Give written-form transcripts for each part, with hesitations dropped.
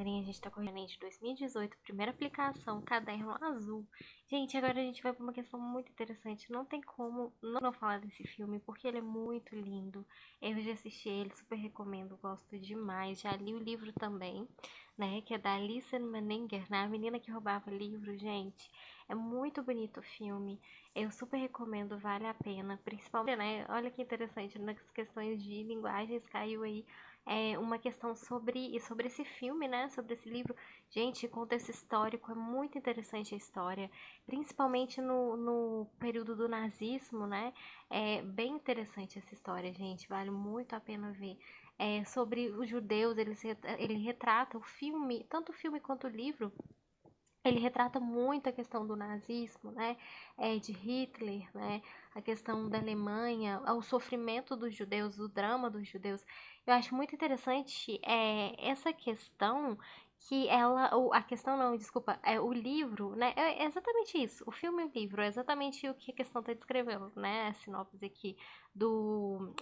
galerinha, a gente tá correndo de 2018, primeira aplicação, caderno azul. Gente, agora a gente vai pra uma questão muito interessante. Não tem como não falar desse filme, porque ele é muito lindo. Eu já assisti ele, super recomendo, gosto demais. Já li o livro também, né? Que é da Alice Menninger, né? A menina que roubava livro, gente. É muito bonito o filme. Eu super recomendo, vale a pena. Principalmente, né? Olha que interessante, nas questões de linguagens, caiu aí uma questão sobre esse filme, né? Sobre esse livro. Gente, contexto histórico, é muito interessante a história, principalmente no período do nazismo, né? É bem interessante essa história, gente. Vale muito a pena ver. Sobre os judeus, ele retrata o filme, tanto o filme quanto o livro. Ele retrata muito a questão do nazismo, né, de Hitler, né, a questão da Alemanha, o sofrimento dos judeus, o drama dos judeus. Eu acho muito interessante essa questão que a questão não, desculpa, o livro, né, é exatamente isso, o filme e o livro, é exatamente o que a questão está descrevendo, né, a sinopse aqui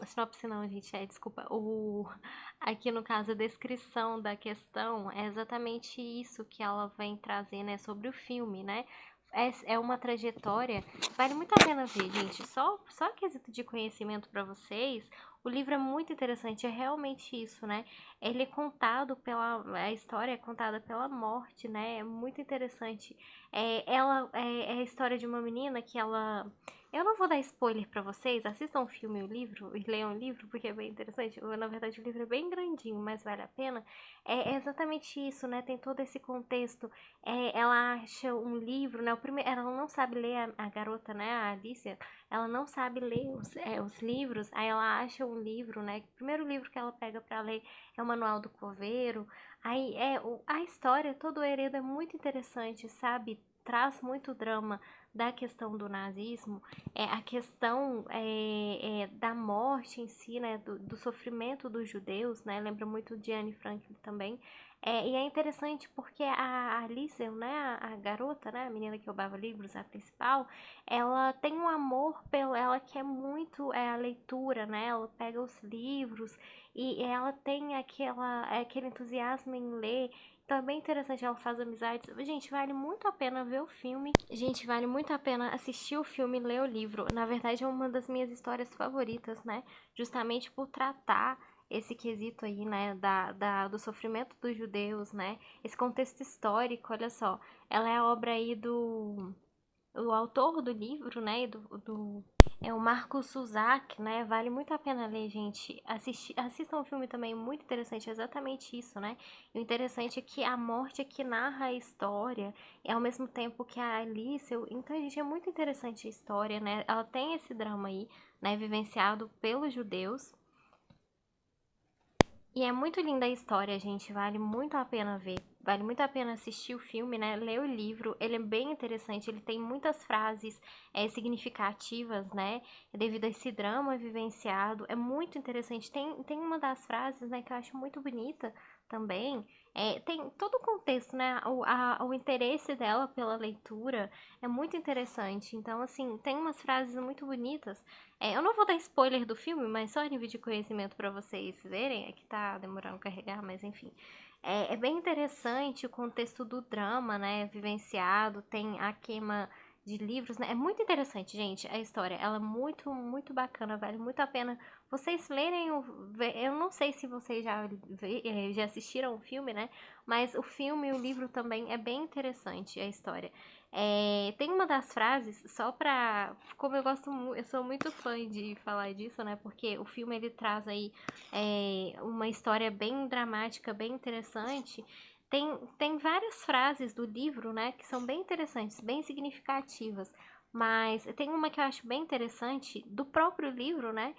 sinopse não, gente, desculpa, aqui no caso a descrição da questão é exatamente isso que ela vem trazer, né, sobre o filme, né? É uma trajetória, vale muito a pena ver, gente. Só quesito de conhecimento para vocês. O livro é muito interessante, é realmente isso, né? Ele é contado a história é contada pela morte, né? É muito interessante. É a história de uma menina que ela eu não vou dar spoiler pra vocês, assistam o filme e o livro, e leiam o livro, porque é bem interessante. Na verdade, o livro é bem grandinho, mas vale a pena. É exatamente isso, né? Tem todo esse contexto. Ela acha um livro, né? Ela não sabe ler, a garota, né? A Alicia, ela não sabe ler os livros, aí ela acha um livro, né? O primeiro livro que ela pega pra ler é o Manual do Coveiro. Aí a história, todo o enredo é muito interessante, sabe? Traz muito drama da questão do nazismo, a questão da morte em si, né, do sofrimento dos judeus, né, lembra muito de Anne Frank também, e é interessante porque a Alice, né, a garota, né, a menina que roubava livros, a principal, ela tem um amor ela quer muito a leitura, né, ela pega os livros e ela tem aquele entusiasmo em ler. Então é bem interessante, ela faz amizades. Gente, vale muito a pena ver o filme. Gente, vale muito a pena assistir o filme e ler o livro. Na verdade, é uma das minhas histórias favoritas, né? Justamente por tratar esse quesito aí, né? Do sofrimento dos judeus, né? Esse contexto histórico, olha só. Ela é a obra aí do autor do livro, né? É o Marco Suzak, né? Vale muito a pena ler, gente. Assistam o filme também, muito interessante, é exatamente isso, né? E o interessante é que a morte é que narra a história, e ao mesmo tempo que a Alice. Então, gente, é muito interessante a história, né? Ela tem esse drama aí, né? Vivenciado pelos judeus. E é muito linda a história, gente. Vale muito a pena ver. Vale muito a pena assistir o filme, né? Ler o livro. Ele é bem interessante. Ele tem muitas frases significativas, né? Devido a esse drama vivenciado. É muito interessante. Tem uma das frases, né, que eu acho muito bonita também. Tem todo o contexto, né? O interesse dela pela leitura é muito interessante. Então, assim, tem umas frases muito bonitas. Eu não vou dar spoiler do filme, mas só nível de conhecimento pra vocês verem. É que tá demorando a carregar, mas enfim. É bem interessante o contexto do drama, né? Vivenciado, tem a queima de livros, né? É muito interessante, gente, a história. Ela é muito, muito bacana, vale muito a pena vocês lerem eu não sei se vocês já assistiram o filme, né? Mas o filme e o livro também é bem interessante a história. Tem uma das frases, só pra. Como eu sou muito fã de falar disso, né? Porque o filme ele traz aí uma história bem dramática, bem interessante. Tem várias frases do livro, né? Que são bem interessantes, bem significativas. Mas tem uma que eu acho bem interessante do próprio livro, né?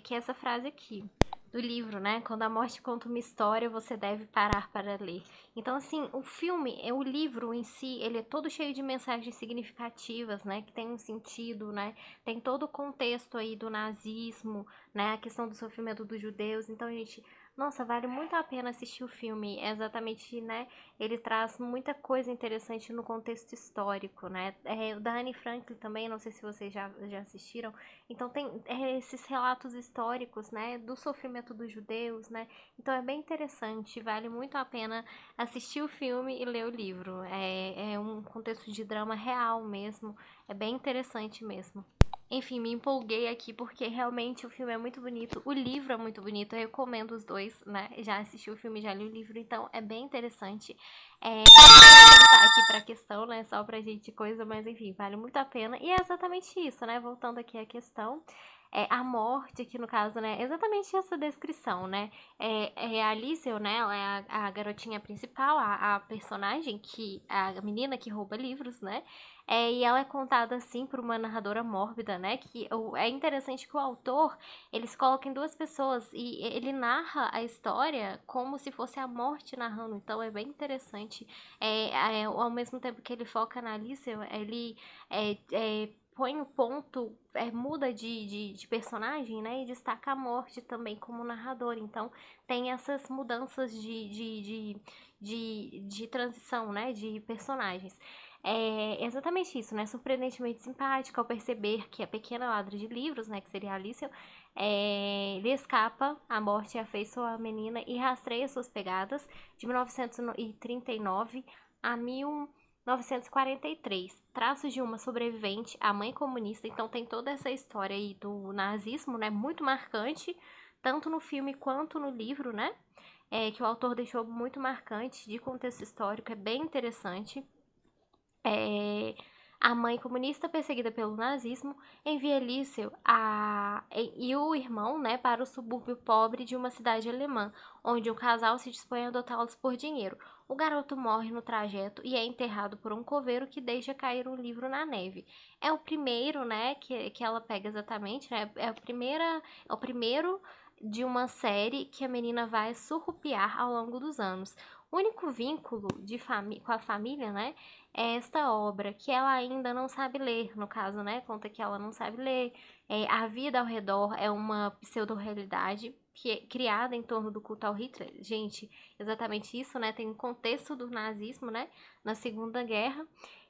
Que é essa frase aqui do livro, né? Quando a morte conta uma história, você deve parar para ler. Então, assim, o livro em si, ele é todo cheio de mensagens significativas, né? Que tem um sentido, né? Tem todo o contexto aí do nazismo, né? A questão do sofrimento dos judeus. Então, gente, Nossa, vale muito a pena assistir o filme. É exatamente, né? Ele traz muita coisa interessante no contexto histórico, né? O da Anne Frank também, não sei se vocês já assistiram. Então tem esses relatos históricos, né? Do sofrimento dos judeus, né? Então é bem interessante, vale muito a pena assistir o filme e ler o livro. É um contexto de drama real mesmo. É bem interessante mesmo. Enfim, me empolguei aqui porque realmente o filme é muito bonito, o livro é muito bonito, eu recomendo os dois, né? Já assisti o filme, já li o livro, então é bem interessante. Voltar aqui pra questão, né? Só pra gente coisa, mas enfim, vale muito a pena. E é exatamente isso, né? Voltando aqui à questão. A morte, aqui no caso, né? Exatamente essa descrição, né? A Alice, né? Ela é a garotinha principal, a personagem, a menina que rouba livros, né? E ela é contada assim por uma narradora mórbida, né? É interessante que o autor ele se coloca em duas pessoas e ele narra a história como se fosse a morte narrando. Então é bem interessante. Ao mesmo tempo que ele foca na Alice, ele põe o ponto, muda de personagem, né? E destaca a morte também como narrador. Então tem essas mudanças de transição, né? De personagens. É exatamente isso, né? Surpreendentemente simpática ao perceber que a pequena ladra de livros, né, que seria a Alicia, lhe escapa à morte e afeiçoa a menina e rastreia suas pegadas de 1939 a 1943. Traços de uma sobrevivente, a mãe comunista. Então tem toda essa história aí do nazismo, né? Muito marcante, tanto no filme quanto no livro, né? Que o autor deixou muito marcante de contexto histórico, é bem interessante. É, a mãe comunista perseguida pelo nazismo envia Liesel e o irmão, né, para o subúrbio pobre de uma cidade alemã, onde um casal se dispõe a adotá-los por dinheiro. O garoto morre no trajeto e é enterrado por um coveiro que deixa cair um livro na neve. É o primeiro, né, que ela pega exatamente, né, é o primeiro de uma série que a menina vai surrupiar ao longo dos anos. O único vínculo com a família, né, é esta obra, que ela ainda não sabe ler, no caso, né? Conta que ela não sabe ler. A vida ao redor é uma pseudo-realidade que é criada em torno do culto ao Hitler. Gente, exatamente isso, né? Tem um contexto do nazismo, né? Na Segunda Guerra.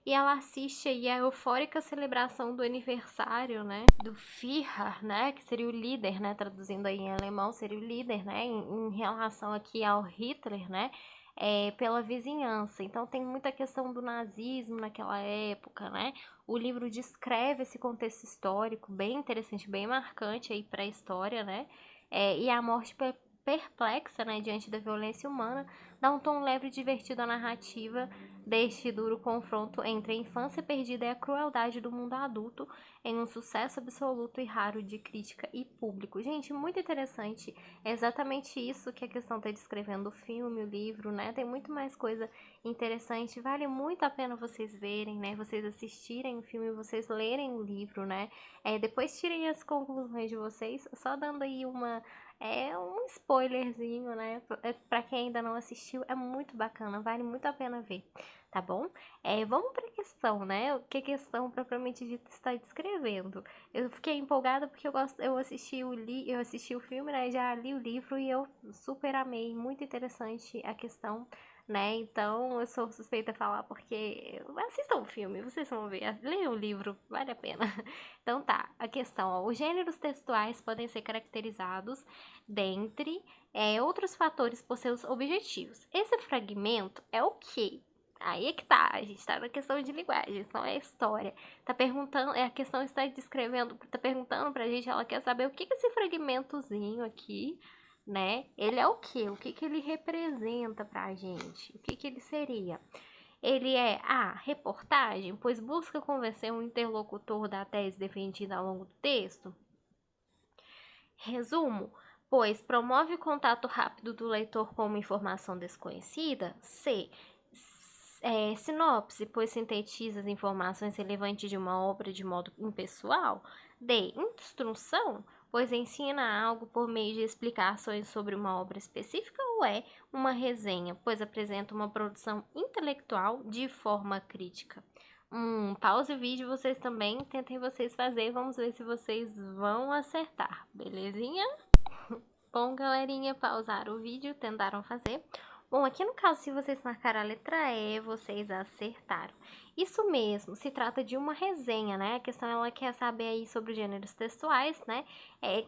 E ela assiste aí a eufórica celebração do aniversário, né? Do Führer, né? Que seria o líder, né? Traduzindo aí em alemão, seria o líder, né? Em relação aqui ao Hitler, né? Pela vizinhança. Então tem muita questão do nazismo naquela época, né? O livro descreve esse contexto histórico bem interessante, bem marcante aí para a história, né? E a morte perplexa, né, diante da violência humana, dá um tom leve e divertido à narrativa deste duro confronto entre a infância perdida e a crueldade do mundo adulto em um sucesso absoluto e raro de crítica e público. Gente, muito interessante. É exatamente isso que a questão está descrevendo o filme, o livro, né? Tem muito mais coisa interessante. Vale muito a pena vocês verem, né? Vocês assistirem o filme, vocês lerem o livro, né? Depois tirem as conclusões de vocês, só dando aí um spoilerzinho, né? Pra quem ainda não assistiu, é muito bacana, vale muito a pena ver, tá bom? Vamos pra questão, né? O que a questão propriamente dita está descrevendo. Eu fiquei empolgada porque eu assisti o filme, né? Já li o livro e eu super amei, muito interessante a questão, né? Então eu sou suspeita a falar porque assistam o filme, vocês vão ver, leiam o livro, vale a pena. Então tá, a questão, ó, os gêneros textuais podem ser caracterizados dentre outros fatores por seus objetivos. Esse fragmento é o quê? Aí é que tá, a gente tá na questão de linguagem, não é história. Tá perguntando, a questão está descrevendo, tá perguntando pra gente, ela quer saber o que esse fragmentozinho aqui, né? Ele é o quê? O que ele representa pra gente? O que ele seria? Ele é a reportagem, pois busca convencer um interlocutor da tese defendida ao longo do texto. Resumo, pois promove o contato rápido do leitor com uma informação desconhecida. C. Sinopse, pois sintetiza as informações relevantes de uma obra de modo impessoal. D. Instrução, pois ensina algo por meio de explicações sobre uma obra específica. Ou é uma resenha, pois apresenta uma produção intelectual de forma crítica. Pause o vídeo, vocês também tentem vocês fazer, vamos ver se vocês vão acertar, belezinha? Bom, galerinha, pausaram o vídeo, tentaram fazer. Bom, aqui no caso, se vocês marcaram a letra E, vocês acertaram. Isso mesmo, se trata de uma resenha, né? A questão ela quer saber aí sobre os gêneros textuais, né?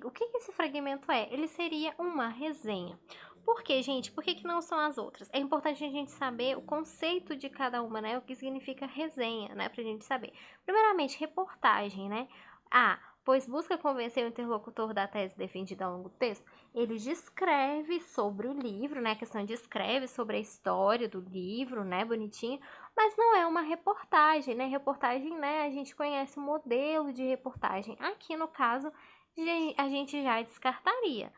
O que esse fragmento é? Ele seria uma resenha. Por quê, gente? Por que não são as outras? É importante a gente saber o conceito de cada uma, né? O que significa resenha, né? Pra gente saber. Primeiramente, reportagem, né? Pois busca convencer o interlocutor da tese defendida ao longo do texto. Ele descreve sobre o livro, né? A questão descreve sobre a história do livro, né? Bonitinho. Mas não é uma reportagem, né? Reportagem, né? A gente conhece o modelo de reportagem. Aqui no caso, a gente já descartaria.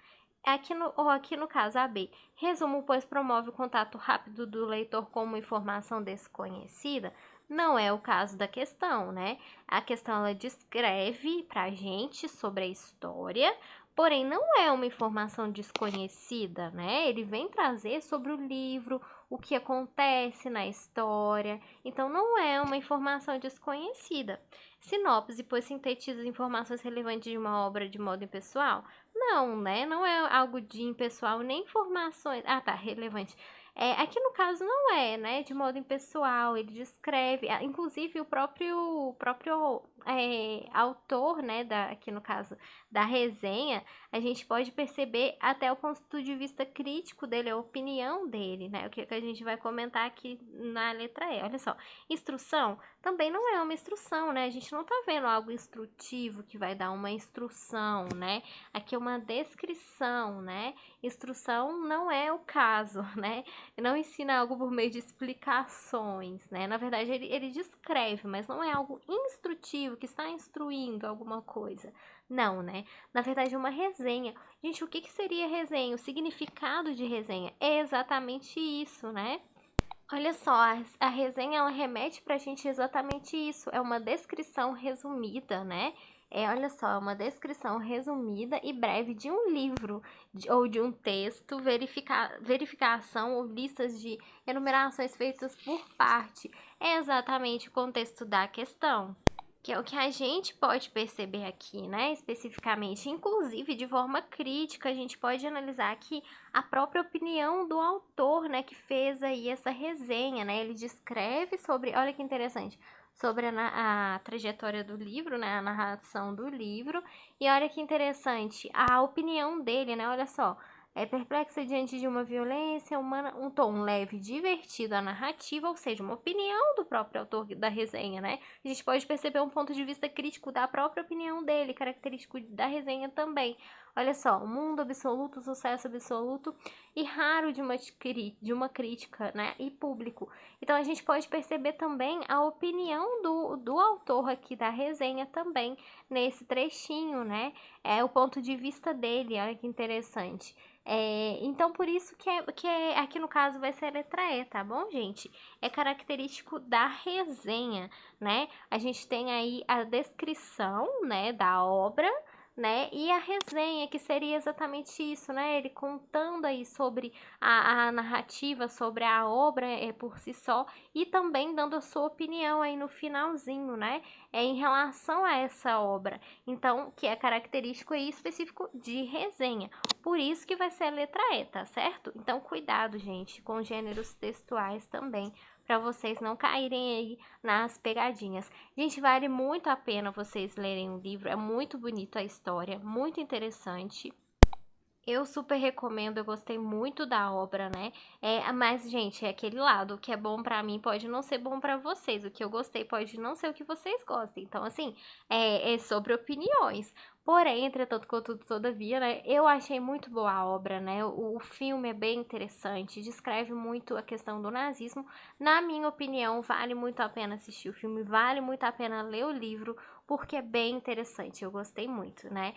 Aqui no caso, a B. Resumo, pois promove o contato rápido do leitor com uma informação desconhecida. Não é o caso da questão, né? A questão ela descreve pra gente sobre a história, porém não é uma informação desconhecida, né? Ele vem trazer sobre o livro, o que acontece na história, então não é uma informação desconhecida. Sinopse, pois sintetiza informações relevantes de uma obra de modo impessoal. Não, né? Não é algo de impessoal, nem informações. Ah, tá, relevante. Aqui no caso não é, né? De modo impessoal, ele descreve, inclusive o próprio autor, né? Aqui no caso da resenha, a gente pode perceber até o ponto de vista crítico dele, a opinião dele, né? O que a gente vai comentar aqui na letra E. Olha só, instrução também não é uma instrução, né? A gente não tá vendo algo instrutivo que vai dar uma instrução, né? Aqui é uma descrição, né? Instrução não é o caso, né? Não ensina algo por meio de explicações, né? Na verdade, ele descreve, mas não é algo instrutivo, que está instruindo alguma coisa. Não, né? Na verdade, é uma resenha. Gente, o que seria resenha? O significado de resenha é exatamente isso, né? Olha só, a resenha ela remete pra gente exatamente isso. É uma descrição resumida, né? Olha só, é uma descrição resumida e breve de um livro ou de um texto, verificação ou listas de enumerações feitas por parte. É exatamente o contexto da questão. Que é o que a gente pode perceber aqui, né, especificamente, inclusive de forma crítica, a gente pode analisar aqui a própria opinião do autor, né, que fez aí essa resenha, né, ele descreve sobre, olha que interessante, sobre a trajetória do livro, né, a narração do livro, e olha que interessante, a opinião dele, né, olha só, perplexa diante de uma violência humana, um tom leve, divertido, a narrativa, ou seja, uma opinião do próprio autor da resenha, né? A gente pode perceber um ponto de vista crítico da própria opinião dele, característico da resenha também. Olha só, o mundo absoluto, sucesso absoluto e raro de uma crítica, né? E público. Então a gente pode perceber também a opinião do autor aqui da resenha também, nesse trechinho, né? É o ponto de vista dele, olha que interessante. Então, por isso que aqui no caso vai ser a letra E, tá bom, gente? É característico da resenha, né? A gente tem aí a descrição, né, da obra, né? E a resenha, que seria exatamente isso, né? Ele contando aí sobre a narrativa, sobre a obra por si só, e também dando a sua opinião aí no finalzinho, né? Em relação a essa obra. Então, que é característico aí específico de resenha. Por isso que vai ser a letra E, tá certo? Então, cuidado, gente, com gêneros textuais também, para vocês não caírem aí nas pegadinhas. Gente, vale muito a pena vocês lerem o livro, é muito bonito a história, muito interessante. Eu super recomendo, eu gostei muito da obra, né? Mas, gente, é aquele lado, o que é bom pra mim pode não ser bom pra vocês, o que eu gostei pode não ser o que vocês gostem. Então, assim, é sobre opiniões. Porém, entretanto, contudo, todavia, né? Eu achei muito boa a obra, né? O filme é bem interessante, descreve muito a questão do nazismo. Na minha opinião, vale muito a pena assistir o filme, vale muito a pena ler o livro, porque é bem interessante, eu gostei muito, né?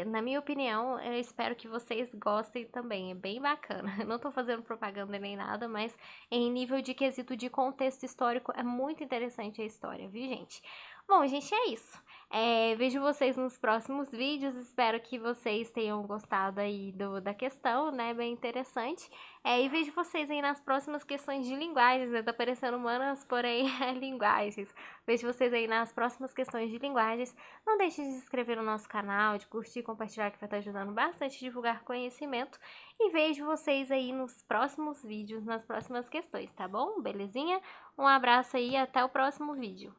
Na minha opinião, eu espero que vocês gostem também, é bem bacana. Eu não tô fazendo propaganda nem nada, mas em nível de quesito de contexto histórico, é muito interessante a história, viu, gente? Bom, gente, é isso. Vejo vocês nos próximos vídeos. Espero que vocês tenham gostado aí da questão, né? Bem interessante. E vejo vocês aí nas próximas questões de linguagens, né? Tá parecendo humanas, porém é linguagens. Vejo vocês aí nas próximas questões de linguagens. Não deixe de se inscrever no nosso canal, de curtir e compartilhar, que vai estar ajudando bastante a divulgar conhecimento. E vejo vocês aí nos próximos vídeos, nas próximas questões, tá bom? Belezinha? Um abraço aí e até o próximo vídeo.